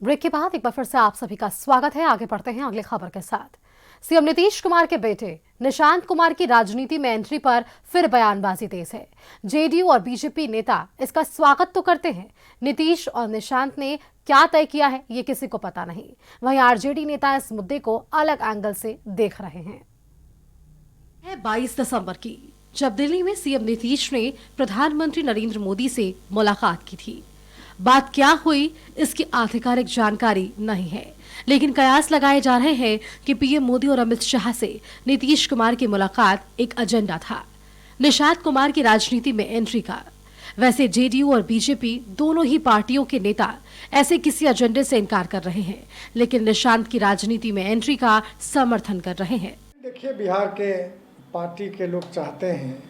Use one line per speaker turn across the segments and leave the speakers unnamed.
Break के बाद एक बार फिर से आप सभी का स्वागत है। आगे बढ़ते हैं अगली खबर के साथ। सीएम नीतीश कुमार के बेटे निशांत कुमार की राजनीति में एंट्री पर फिर बयानबाजी तेज है। जेडीयू और बीजेपी नेता इसका स्वागत तो करते हैं, नीतीश और निशांत ने क्या तय किया है ये किसी को पता नहीं। वहीं आरजेडी नेता इस मुद्दे को अलग एंगल से देख रहे हैं। 22 दिसंबर की जब दिल्ली में सीएम नीतीश ने प्रधानमंत्री नरेंद्र मोदी से मुलाकात की थी। बात क्या हुई इसकी आधिकारिक जानकारी नहीं है, लेकिन कयास लगाए जा रहे हैं कि पीएम मोदी और अमित शाह से नीतीश कुमार की मुलाकात एक एजेंडा था, निशांत कुमार की राजनीति में एंट्री का। वैसे जेडीयू और बीजेपी दोनों ही पार्टियों के नेता ऐसे किसी एजेंडे से इनकार कर रहे हैं, लेकिन निशांत की राजनीति में एंट्री का समर्थन कर रहे हैं।
देखिए, बिहार के पार्टी के लोग चाहते हैं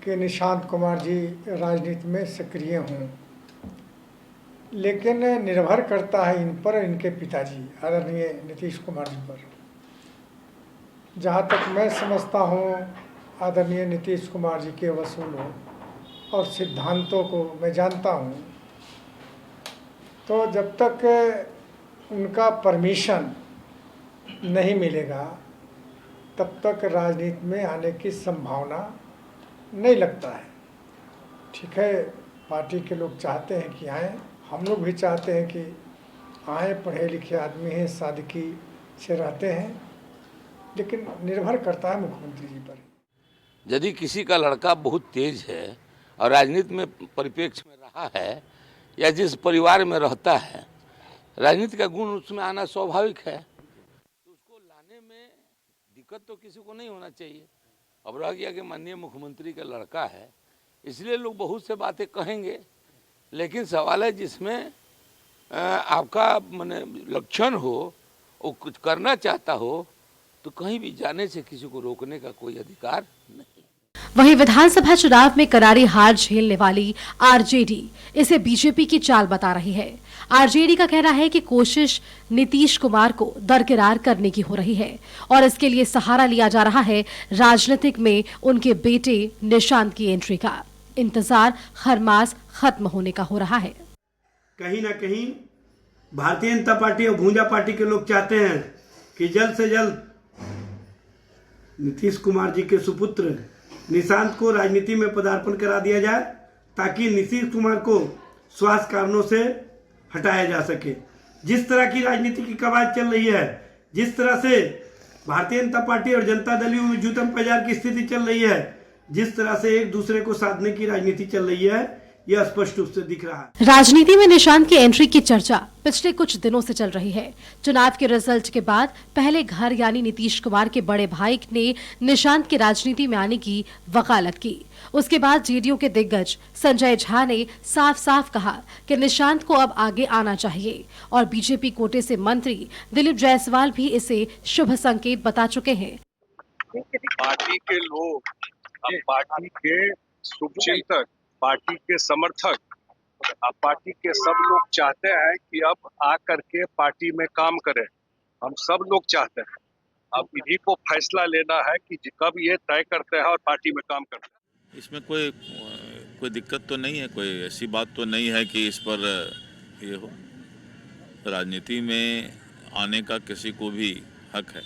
कि निशांत कुमार जी राजनीति में सक्रिय हों, लेकिन निर्भर करता है इन पर, इनके पिताजी आदरणीय नीतीश कुमार जी पर। जहाँ तक मैं समझता हूँ, आदरणीय नीतीश कुमार जी के वसूलों और सिद्धांतों को मैं जानता हूँ, तो जब तक उनका परमिशन नहीं मिलेगा तब तक राजनीति में आने की संभावना नहीं लगता है। ठीक है, पार्टी के लोग चाहते हैं कि आएँ, हम लोग भी चाहते हैं कि आए, पढ़े लिखे आदमी हैं, सादगी से रहते हैं, लेकिन निर्भर करता है मुख्यमंत्री जी पर।
यदि किसी का लड़का बहुत तेज है और राजनीति में परिप्रेक्ष्य में रहा है या जिस परिवार में रहता है, राजनीति का गुण उसमें आना स्वाभाविक है, तो उसको लाने में दिक्कत तो किसी को नहीं होना चाहिए। अब रह गया कि माननीय मुख्यमंत्री का लड़का है, इसलिए लोग बहुत से बातें कहेंगे, लेकिन सवाल है जिसमें आपका माने लक्षण हो, वो कुछ करना चाहता हो, तो कहीं भी जाने से किसी को रोकने का कोई अधिकार नहीं।
वहीं विधानसभा चुनाव में करारी हार झेलने वाली आरजेडी इसे बीजेपी की चाल बता रही है। आरजेडी का कहना है कि कोशिश नीतीश कुमार को दरकिरार करने की हो रही है और इसके लिए सहारा लिया जा रहा है राजनीतिक में उनके बेटे निशांत की एंट्री का। इंतजार हर मास खत्म होने का हो रहा है।
कहीं ना कहीं भारतीय जनता पार्टी और भूंजा पार्टी के लोग चाहते हैं कि जल्द से जल्द नीतीश कुमार जी के सुपुत्र निशांत को राजनीति में पदार्पण करा दिया जाए, ताकि नीतीश कुमार को स्वास्थ्य कारणों से हटाया जा सके। जिस तरह की राजनीति की कवायद चल रही है, जिस तरह से भारतीय जनता पार्टी और जनता दल में जूतम बाजार की स्थिति चल रही है, जिस तरह से एक दूसरे को साधने की राजनीति चल रही है, यह स्पष्ट रूप से दिख रहा है।
राजनीति में निशांत की एंट्री की चर्चा पिछले कुछ दिनों से चल रही है। चुनाव के रिजल्ट के बाद पहले घर यानी नीतीश कुमार के बड़े भाई ने निशांत की राजनीति में आने की वकालत की। उसके बाद जेडीयू के दिग्गज संजय झा ने साफ साफ कहा कि निशांत को अब आगे आना चाहिए और बीजेपी कोटे से मंत्री दिलीप जायसवाल भी इसे शुभ संकेत बता चुके हैं।
पार्टी के लोग, अब पार्टी के शुभचिंतक, पार्टी के समर्थक, अब पार्टी के सब लोग चाहते हैं कि अब आकर के पार्टी में काम करें। हम सब लोग चाहते हैं, अब इन्हीं को फैसला लेना है कि कब ये तय करते हैं और पार्टी में काम करते हैं।
इसमें कोई दिक्कत तो नहीं है, कोई ऐसी बात तो नहीं है कि इस पर ये हो। राजनीति में आने का किसी को भी हक है,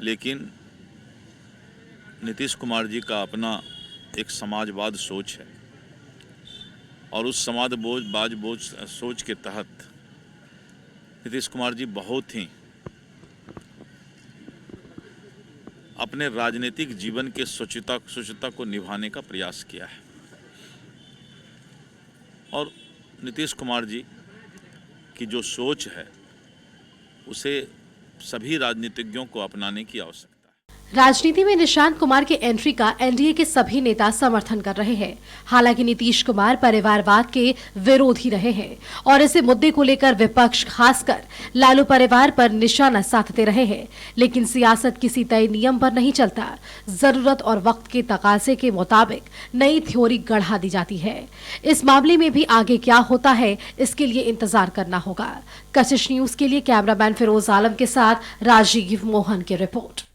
लेकिन नीतीश कुमार जी का अपना एक समाजवाद सोच है और उस समाजवाद सोच के तहत नीतीश कुमार जी बहुत ही अपने राजनीतिक जीवन के शुचिता को निभाने का प्रयास किया है और नीतीश कुमार जी की जो सोच है उसे सभी राजनीतिज्ञों को अपनाने की आवश्यकता है।
राजनीति में निशांत कुमार के एंट्री का एनडीए के सभी नेता समर्थन कर रहे हैं। हालांकि नीतीश कुमार परिवारवाद के विरोधी रहे हैं और इस मुद्दे को लेकर विपक्ष खासकर लालू परिवार पर निशाना साधते रहे हैं, लेकिन सियासत किसी तय नियम पर नहीं चलता। जरूरत और वक्त के तकाजे के मुताबिक नई थ्योरी गढ़ा दी जाती है। इस मामले में भी आगे क्या होता है, इसके लिए इंतजार करना होगा। कशिश न्यूज के लिए कैमरामैन फिरोज आलम के साथ राजीव मोहन की रिपोर्ट।